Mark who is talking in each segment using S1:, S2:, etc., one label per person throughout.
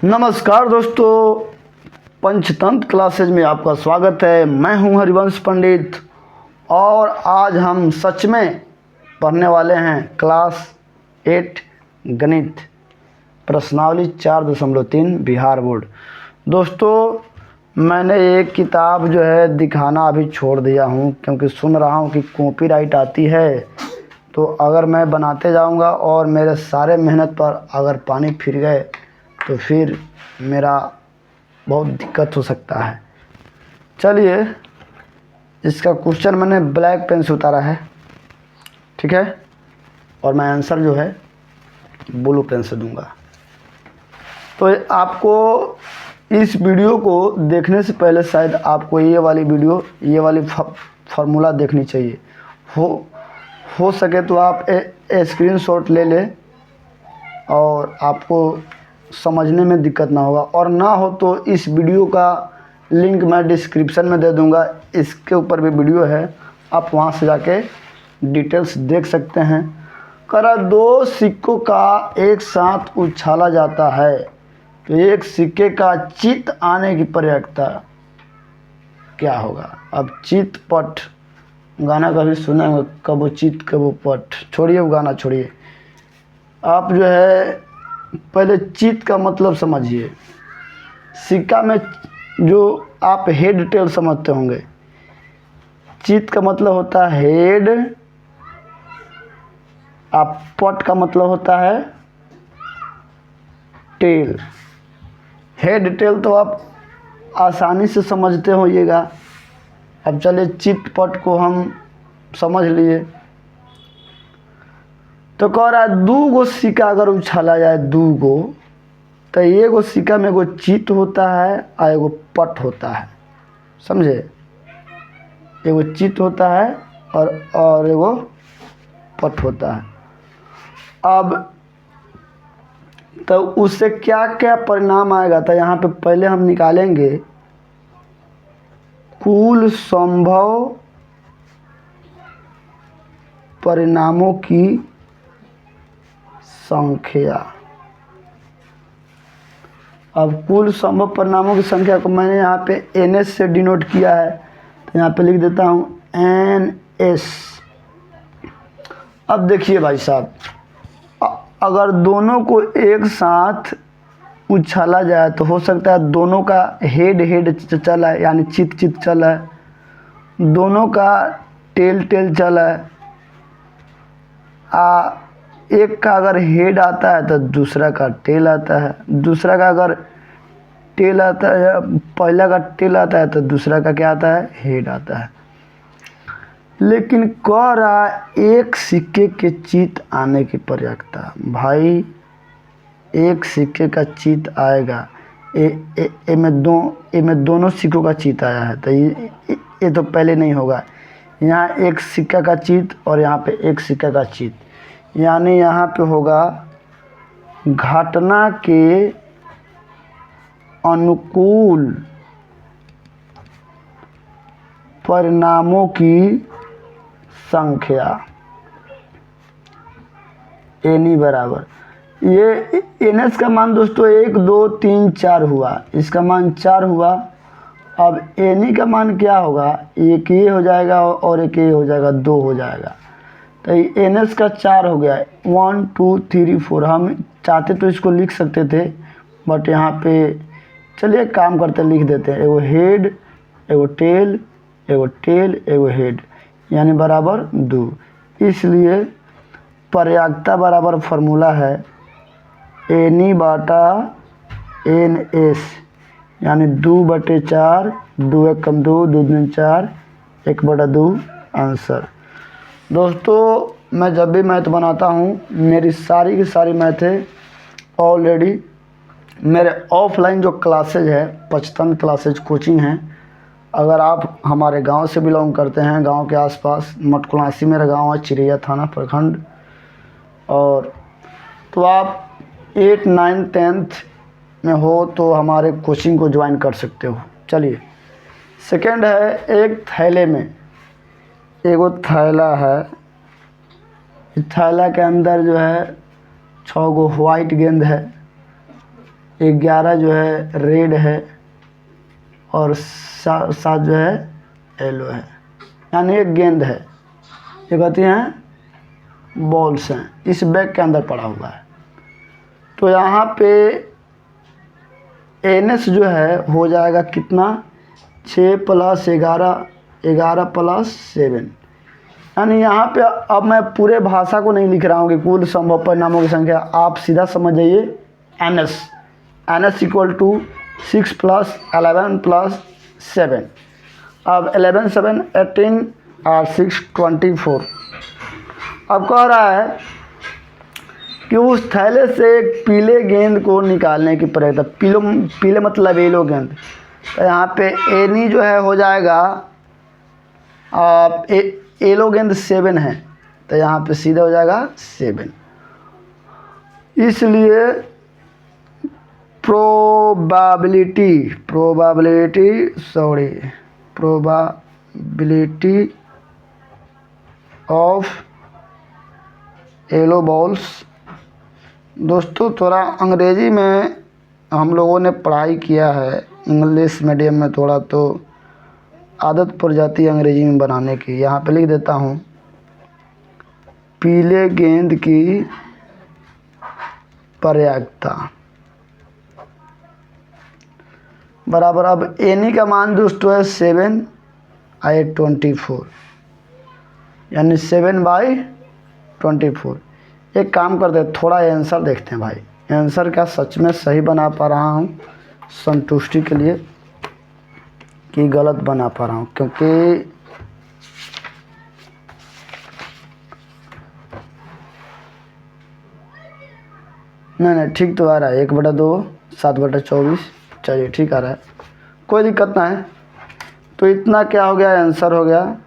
S1: नमस्कार दोस्तों, पंचतंत्र क्लासेज में आपका स्वागत है। मैं हूं हरिवंश पंडित और आज हम सच में पढ़ने वाले हैं क्लास 8 गणित प्रश्नावली 4.3 बिहार बोर्ड। दोस्तों, मैंने एक किताब जो है दिखाना अभी छोड़ दिया हूं क्योंकि सुन रहा हूं कि कॉपीराइट आती है। तो अगर मैं बनाते जाऊंगा और मेरे सारे मेहनत पर अगर पानी फिर गए तो फिर मेरा बहुत दिक्कत हो सकता है। चलिए, इसका क्वेश्चन मैंने ब्लैक पेन से उतारा है, ठीक है, और मैं आंसर जो है ब्लू पेन से दूंगा। तो आपको इस वीडियो को देखने से पहले शायद आपको ये वाली फार्मूला देखनी चाहिए। हो सके तो आप स्क्रीनशॉट ले लें और आपको समझने में दिक्कत ना होगा, और ना हो तो इस वीडियो का लिंक मैं डिस्क्रिप्शन में दे दूंगा। इसके ऊपर भी वीडियो है, आप वहां से जाके डिटेल्स देख सकते हैं। करा दो सिक्कों का एक साथ उछाला जाता है तो एक सिक्के का चित आने की प्रयोक्ता क्या होगा। अब चित पट गाना कभी सुना होगा, कब वो चित कब वो पट, छोड़िए वो गाना छोड़िए। आप जो है पहले चित का मतलब समझिए। सिक्का में जो आप हेड टेल समझते होंगे, चित का मतलब होता है हेड, आप पट का मतलब होता है टेल। हेड टेल तो आप आसानी से समझते होइएगा। अब चलिए चित पट को हम समझ लिए। तो कह रहा है दू गो सिक्का अगर उछाला जाए, दू गो, तो एगो सिक्का में एगो चित होता है और एगो पट होता है, समझे। एगो चित होता है और एगो पट होता है। अब तो उससे क्या क्या परिणाम आएगा, तो यहाँ पे पहले हम निकालेंगे कुल संभव परिणामों की संख्या। अब कुल संभव परिणामों की संख्या को मैंने यहाँ पे NS से डिनोट किया है, तो यहाँ पे लिख देता हूँ NS। अब देखिए भाई साहब, अगर दोनों को एक साथ उछाला जाए तो हो सकता है दोनों का हेड चला है, यानी चित चला है, दोनों का टेल चला है। एक का अगर हेड आता है तो दूसरा का टेल आता है, दूसरा का अगर टेल आता है, पहला का टेल आता है तो दूसरा का क्या आता है, हेड आता है। लेकिन कह रहा एक सिक्के के चित आने की प्रयोक्ता। भाई एक सिक्के का चित आएगा, में दोनों सिक्कों का चित आया है, तो ये तो पहले नहीं होगा। यहाँ एक सिक्का का चित और यहाँ पे एक सिक्का का चित, यानी यहाँ पे होगा घटना के अनुकूल परिणामों की संख्या एनी बराबर। ये NS का मान दोस्तों 1 2 3 4 हुआ, इसका मान 4 हुआ। अब एनी का मान क्या होगा, एक ये हो जाएगा और एक ये हो जाएगा, 2 हो जाएगा। तो NS का 4 हो गया, 1 2 3 4। हम चाहते तो इसको लिख सकते थे, बट यहाँ पे चलिए काम करते लिख देते हैं। एगो हेड, एगो टेल, एगो टेल, एगो हेड, यानी बराबर 2। इसलिए प्रयोक्ता बराबर फार्मूला है एनी बाटा NS, यानी 2/4, 2 1 कम 2, 2 दूनी 4, 1/2 आंसर। दोस्तों, मैं जब भी मैथ बनाता हूँ, मेरी सारी की सारी मैथें ऑलरेडी मेरे ऑफलाइन जो क्लासेज है, पंचतंत्र क्लासेज कोचिंग हैं। अगर आप हमारे गांव से बिलोंग करते हैं, गांव के आसपास मटकुलासी मेरा गांव है, चिरैया थाना प्रखंड, और तो आप 8 9 10th में हो तो हमारे कोचिंग को ज्वाइन कर सकते हो। चलिए, सेकंड है एक थैले में, एगो थैला है, थैला के अंदर जो है 6 गो वाइट गेंद है, 11 जो है रेड है और 7 जो है येलो है, यानी एक गेंद है। ये कहती हैं बॉल्स हैं, इस बैग के अंदर पड़ा हुआ है। तो यहाँ पे NS जो है हो जाएगा कितना, 6 + 11, 11 + 7। यानी यहाँ पे अब मैं पूरे भाषा को नहीं लिख रहा हूँ कि कुल संभव परिणामों की संख्या, आप सीधा समझ जाइए NS = 6 + 11 + 7। अब 11 7 18 और 6 24। अब कह रहा है कि उस थैले से एक पीले गेंद को निकालने की प्रक्रिया। पीले मतलब येलो गेंद। तो यहाँ पे एनी जो है हो जाएगा, येलो गेंद 7 है, तो यहाँ पे सीधा हो जाएगा 7। इसलिए प्रोबेबिलिटी ऑफ येलो बॉल्स। दोस्तों थोड़ा अंग्रेजी में हम लोगों ने पढ़ाई किया है, इंग्लिश मीडियम में थोड़ा तो आदत पड़ जाती है अंग्रेजी में बनाने की। यहाँ पे लिख देता हूँ, पीले गेंद की प्रयागता बराबर। अब एनी का मान दोस्तों है 7 / 24, यानी 7/24। एक काम करते हैं, थोड़ा आंसर देखते हैं भाई, आंसर क्या सच में सही बना पा रहा हूँ संतुष्टि के लिए कि गलत बना पा रहा हूँ, क्योंकि नहीं ठीक तो आ रहा है। 1/2 7/24, चलिए ठीक आ रहा है, कोई दिक्कत ना है। तो इतना क्या हो गया, आंसर हो गया।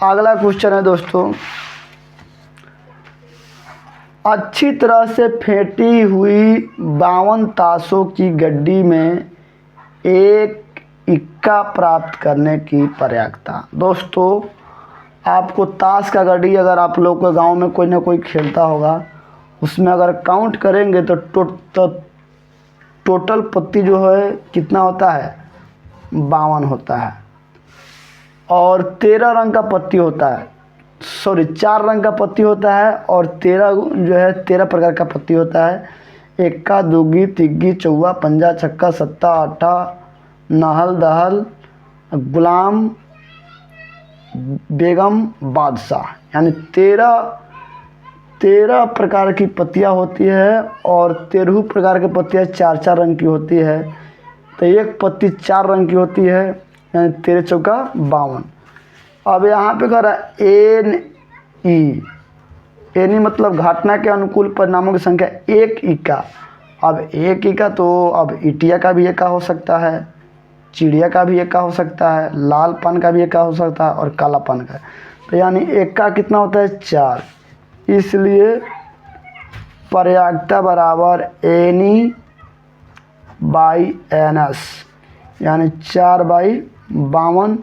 S1: अगला क्वेश्चन है दोस्तों, अच्छी तरह से फेंटी हुई 52 ताशों की गड्डी में एक इक्का प्राप्त करने की प्रयागता। दोस्तों आपको ताश का गड्डी, अगर आप लोग के गांव में कोई ना कोई खेलता होगा, उसमें अगर काउंट करेंगे तो टोटल पत्ती जो है कितना होता है, 52 होता है। और 13 रंग का पत्ती होता है, 4 रंग का पत्ती होता है, और 13 जो है 13 प्रकार का पत्ती होता है। इक्का, दुग्गी, तिग्गी, चौवा, पंजा, छक्का, सत्ता, अट्ठा, नहल, दहल, गुलाम, बेगम, बादशाह, यानी 13 प्रकार की पत्तियाँ होती है। और 13 प्रकार की पत्तियाँ 4 रंग की होती है। तो एक पत्ती 4 रंग की होती है, यानी 13 चौका 52। अब यहाँ पे कह रहा है एनी मतलब घटना के अनुकूल परिणामों की संख्या, एक इक्का। अब एक इक्का तो अब इटिया का भी इक्का हो सकता है, चिड़िया का भी इक्का हो सकता है, लालपन का भी इक्का हो सकता है, और कालापन का। तो यानी इक्का कितना होता है, 4। इसलिए प्रयागता बराबर एनी बाई NS, यानी 4/52,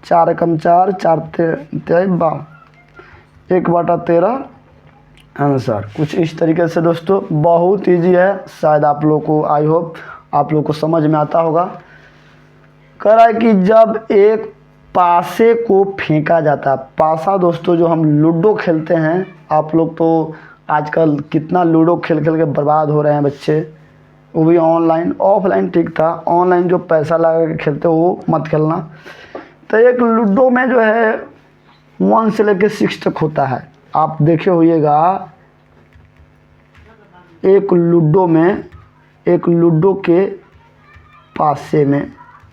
S1: 4 × 4 = 52, 1/13 आंसर। कुछ इस तरीके से दोस्तों, बहुत इजी है, शायद आप लोग को, आई होप आप लोग को समझ में आता होगा। कह रहा है कि जब एक पासे को फेंका जाता है, पासा दोस्तों जो हम लूडो खेलते हैं, आप लोग तो आजकल कितना लूडो खेल के बर्बाद हो रहे हैं बच्चे, वो भी ऑनलाइन। ऑफलाइन ठीक था, ऑनलाइन जो पैसा लगा के खेलते हो वो मत खेलना। तो एक लूडो में जो है 1 से लेकर 6 तक होता है, आप देखे होइएगा। एक लूडो के पासे में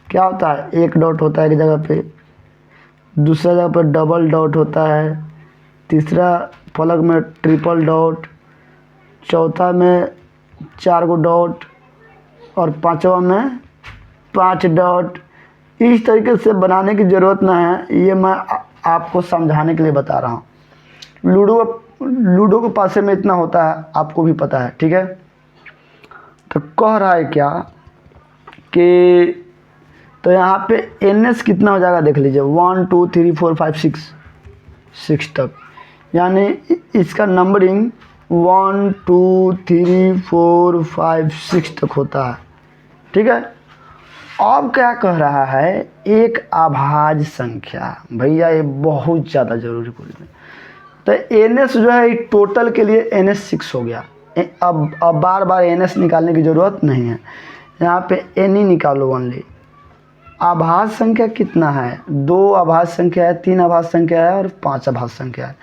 S1: क्या होता है, एक डॉट होता है एक जगह पे, दूसरा जगह पर डबल डॉट होता है, तीसरा फलक में ट्रिपल डॉट, चौथा में 4 डॉट, और 5वां में 5 डॉट। इस तरीके से बनाने की ज़रूरत ना है, ये मैं आपको समझाने के लिए बता रहा हूँ। लूडो के पासे में इतना होता है, आपको भी पता है, ठीक है। तो कह रहा है क्या कि तो यहाँ पे NS कितना हो जाएगा देख लीजिए, 1 2 3 4 5 6 तक, यानी इसका नंबरिंग 1 2 3 4 5 6 तक होता है। ठीक है, अब क्या कह रहा है, एक अभाज्य संख्या। भैया ये बहुत ज़्यादा जरूरी बोल में, तो NS जो है टोटल के लिए NS 6 हो गया। अब बार बार NS निकालने की ज़रूरत नहीं है, यहाँ पे NE निकालो ओनली। अभाज्य संख्या कितना है, 2 अभाज्य संख्या है, 3 अभाज्य संख्या है और 5 अभाज्य संख्या है।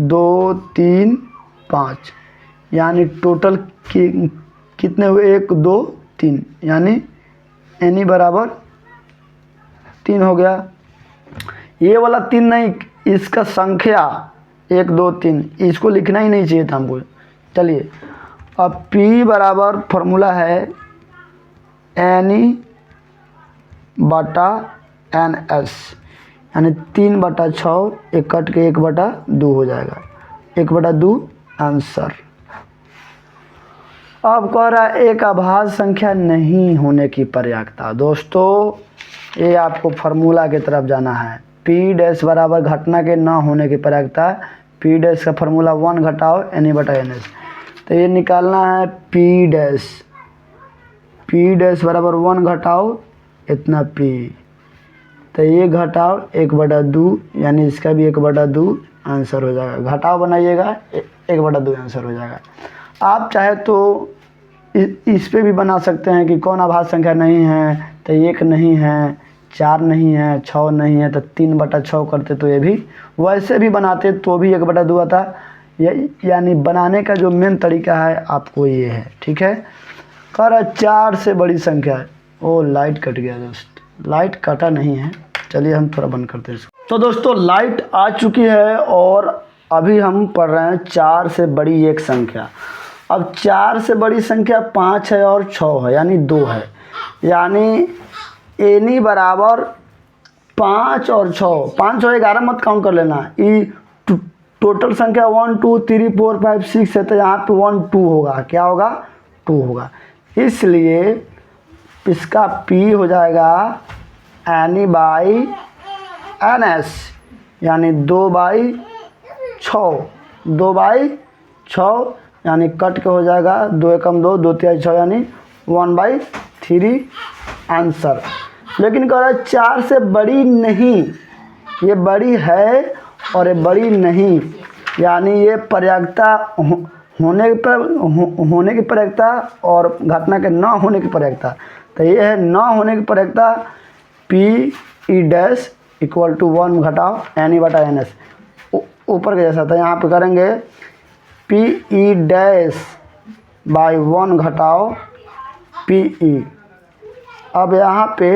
S1: 2 3 5 यानी टोटल कितने हुए, 1 2 3, यानी NE बराबर 3 हो गया। ये वाला 3 नहीं, इसका संख्या 1 2 3, इसको लिखना ही नहीं चाहिए था हमको। चलिए, अब P बराबर फॉर्मूला है NE बटा NS, यानी 3/6, 1 कट के 1/2 हो जाएगा, 1/2 आंसर। अब कह रहा है एक अभाज्य संख्या नहीं होने की प्रयाक्ता। दोस्तों ये आपको फार्मूला की तरफ जाना है। P डैश बराबर घटना के ना होने की प्रयाक्ता। P डैश का फार्मूला 1 घटाओ NE बटा NS, तो ये निकालना है P डैश बराबर 1 घटाओ इतना P, तो ये घटाओ 1/2, यानी इसका भी 1/2 आंसर हो जाएगा। घटाओ बनाइएगा 1/2 आंसर हो जाएगा। आप चाहे तो इस पे भी बना सकते हैं कि कौन अभाज्य संख्या नहीं है, तो 1 नहीं है, 4 नहीं है, 6 नहीं है, तो 3/6 करते तो ये भी वैसे भी बनाते तो भी 1/2 आता। यानी बनाने का जो मेन तरीका है आपको ये है। ठीक है, कर 4 से बड़ी संख्या है। ओ लाइट कट गया दोस्त, लाइट कटा नहीं है, चलिए हम थोड़ा बंद करते हैं इसको। तो दोस्तों लाइट आ चुकी है और अभी हम पढ़ रहे हैं 4 से बड़ी एक संख्या। अब 4 से बड़ी संख्या 5 है और 6 है, यानी 2 है, यानी NE बराबर 5 और 6, 5 और 11 मत काउंट कर लेना। ये टोटल संख्या 1 2 3 4 5 6 है, तो यहाँ पे 1 2 होगा। क्या होगा, 2 होगा। इसलिए इसका P हो जाएगा NE बाई NS, यानी 2/6, 2/6, यानी कट के हो जाएगा 2 एकम 2, 2 तिहाई 6, यानी 1/3 आंसर। लेकिन कह रहा है 4 से बड़ी नहीं, ये बड़ी है और ये बड़ी नहीं, यानी ये प्रयाक्ता होने की प्रयाक्ता और घटना के ना होने की प्रयाक्ता। तो ये है ना होने की प्रयाक्ता, P डैश इक्वल टू 1 घटाओ NE बटा NS, ऊपर के जैसा था। यहाँ पे करेंगे P डैश बाई 1 घटाओ PE। अब यहाँ पे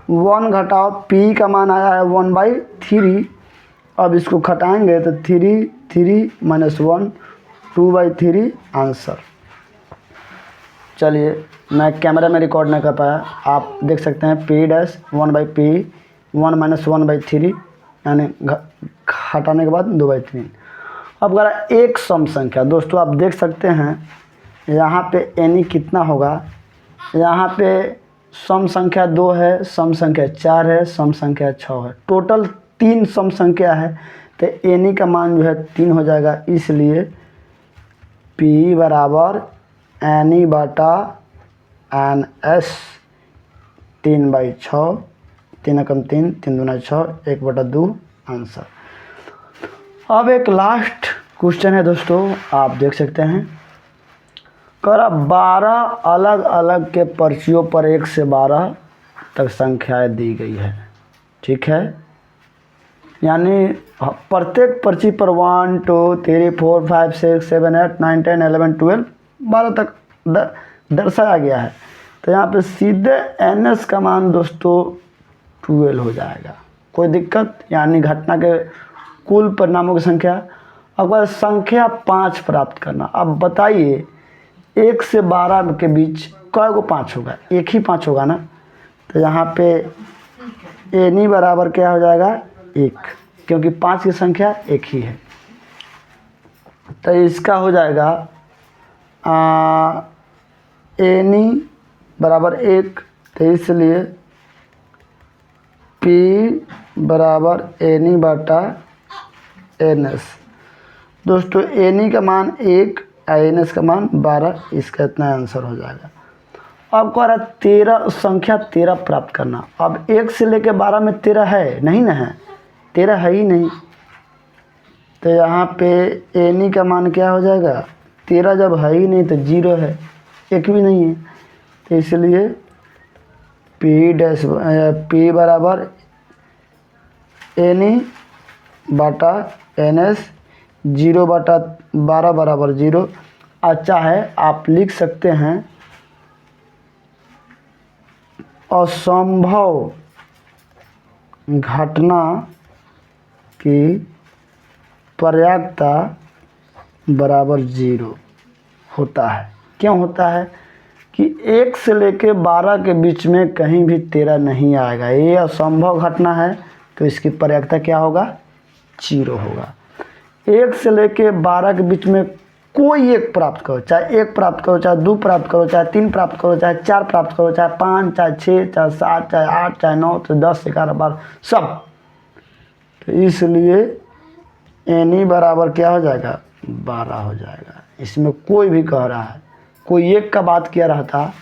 S1: 1 घटाओ P का मान आया है 1/3। अब इसको घटाएंगे तो 3 3 माइनस 1 2/3 आंसर। चलिए, मैं कैमरा में रिकॉर्ड नहीं कर पाया, आप देख सकते हैं P डैश 1/P 1 माइनस 1/3, यानी हटाने के बाद 2/3। अब अगर एक सम संख्या, दोस्तों आप देख सकते हैं यहाँ पे NE कितना होगा। यहाँ पे सम संख्या 2 है, सम संख्या 4 है, सम संख्या 6 है, टोटल 3 सम संख्या है, तो NE का मान जो है 3 हो जाएगा। इसलिए P बराबर NE बटा NS 3/6, 3 एकम 3, 3 दूना 6, 1/2 आंसर। अब एक लास्ट क्वेश्चन है दोस्तों, आप देख सकते हैं। कर 12 अलग अलग के पर्चियों पर 1 से 12 तक संख्याएं दी गई है। ठीक है, यानी प्रत्येक पर्ची पर 1 2 3 4 5 6 7 8 9 10 11 12 12 तक दर्शाया गया है। तो यहाँ पे सीधे NS का मान दोस्तों 12 हो जाएगा, कोई दिक्कत, यानी घटना के कुल परिणामों की संख्या। अब संख्या 5 प्राप्त करना। अब बताइए 1 से 12 के बीच कै गो 5 होगा, एक ही 5 होगा ना। तो यहाँ पे NE बराबर क्या हो जाएगा, 1, क्योंकि 5 की संख्या एक ही है। तो इसका हो जाएगा NE बराबर 1, तो इसलिए P बराबर NE बटा NS। दोस्तों एन का मान 1, एन एस का मान 12, इसका इतना आंसर हो जाएगा। अब कह रहा 13 संख्या 13 प्राप्त करना। अब 1 से लेकर 12 में 13 है नहीं ना, है 13 है ही नहीं, तो यहाँ पे एन का मान क्या हो जाएगा, 13 जब है ही नहीं तो 0 है, 1 भी नहीं है, तो इसलिए P बराबर एन बटा एन एस, 0/12 बराबर 0। अच्छा है, आप लिख सकते हैं असंभव घटना की पर्याप्तता बराबर 0 होता है। क्यों होता है कि 1 से लेके 12 के बीच में कहीं भी 13 नहीं आएगा, ये असंभव घटना है, तो इसकी पर्याप्तता क्या होगा, 0 होगा। 1 से लेके 12 के बीच में कोई एक प्राप्त करो, चाहे 1 प्राप्त करो, चाहे 2 प्राप्त करो, चाहे 3 प्राप्त करो, चाहे 4 प्राप्त करो, चाहे 5, चाहे 6, चाहे 7, चाहे 8, चाहे 9, चाहे 10, 11, 12 सब। तो इसलिए एन बराबर क्या हो जाएगा, 12 हो जाएगा। इसमें कोई भी कह रहा है, कोई एक का बात किया रहा था,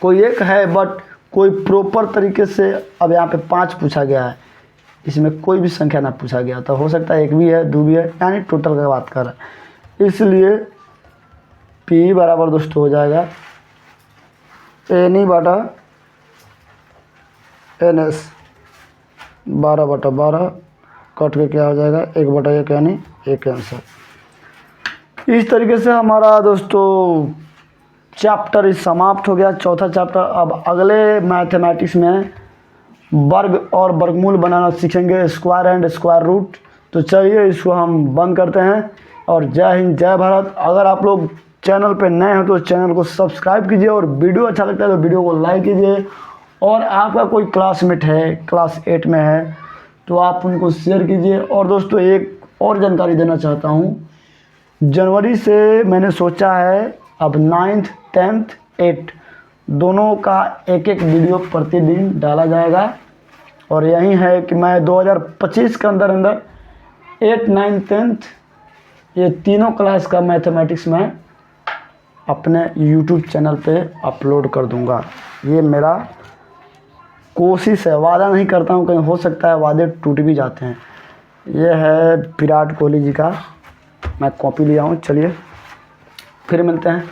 S1: कोई एक है बट कोई प्रॉपर तरीके से, अब यहाँ पे 5 पूछा गया है, इसमें कोई भी संख्या ना पूछा गया, तो हो सकता है 1 भी है, 2 भी है, यानी टोटल का बात कर रहा है। इसलिए P बराबर दोस्तों हो जाएगा एन बटा एन एस, 12/12 कट के क्या हो जाएगा, 1/1 यानी 1 आंसर। इस तरीके से हमारा दोस्तों चैप्टर समाप्त हो गया, चौथा चैप्टर। अब अगले मैथमेटिक्स में वर्ग और वर्गमूल बनाना सीखेंगे, स्क्वायर एंड स्क्वायर रूट। तो चलिए इसको हम बंद करते हैं, और जय हिंद जय भारत। अगर आप लोग चैनल पे नए हैं तो चैनल को सब्सक्राइब कीजिए, और वीडियो अच्छा लगता है तो वीडियो को लाइक कीजिए। और आपका कोई क्लासमेट है, क्लास 8 में है, तो आप उनको शेयर कीजिए। और दोस्तों एक और जानकारी देना चाहता हूँ, जनवरी से मैंने सोचा है अब 9th 10th 8 दोनों का एक वीडियो प्रतिदिन डाला जाएगा। और यही है कि मैं 2025 के अंदर 8, 9, 10th ये तीनों क्लास का मैथमेटिक्स में अपने YouTube चैनल पे अपलोड कर दूंगा। ये मेरा कोशिश है, वादा नहीं करता हूँ, कहीं हो सकता है वादे टूट भी जाते हैं। ये है विराट कोहली जी का मैं कॉपी लिया हूँ। चलिए फिर मिलते हैं।